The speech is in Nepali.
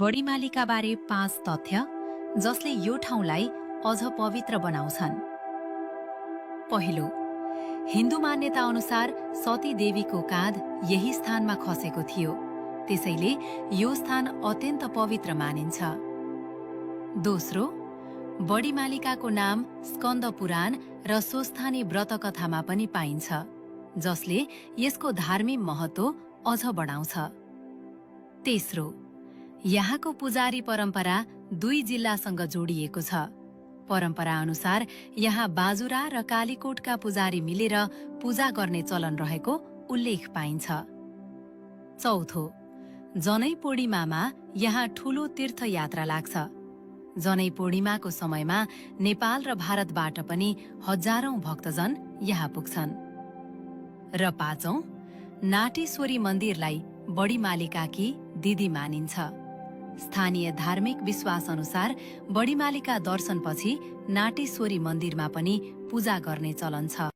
बडीमालिकाबारे 5 तथ्य जसले यो ठाउँलाई अझ पवित्र बनाउँछन्। पहिलो, हिन्दू मान्यता अनुसार सती देवीको काँध यही स्थानमा खसेको थियो, त्यसैले यो स्थान अत्यन्त पवित्र मानिन्छ। दोस्रो, बडीमालिकाको नाम स्कन्द पुराण र स्वस्थानी व्रतकथामा पनि पाइन्छ, जसले यसको धार्मिक महत्त्व अझ बढाउँछ। तेस्रो, यहाँको पुजारी परम्परा 2 जिल्लासँग जोडिएको छ। परम्परा अनुसार यहाँ बाजुरा र कालीकोटका पुजारी मिलेर पूजा गर्ने चलन रहेको उल्लेख पाइन्छ। चौथो, जनै पूर्णिमामा यहाँ ठूलो तीर्थयात्रा लाग्छ। जनै पूर्णिमाको समयमा नेपाल र भारतबाट पनि हजारौं भक्तजन यहाँ पुग्छन्। र पाँचौं, नाटेश्वरी मन्दिरलाई बडीमालिकाकी दिदी मानिन्छ। स्थानीय धार्मिक विश्वास अनुसार बडीमालिका दर्शनपछि नाटेश्वरी मन्दिरमा पनि पूजा गर्ने चलन छ।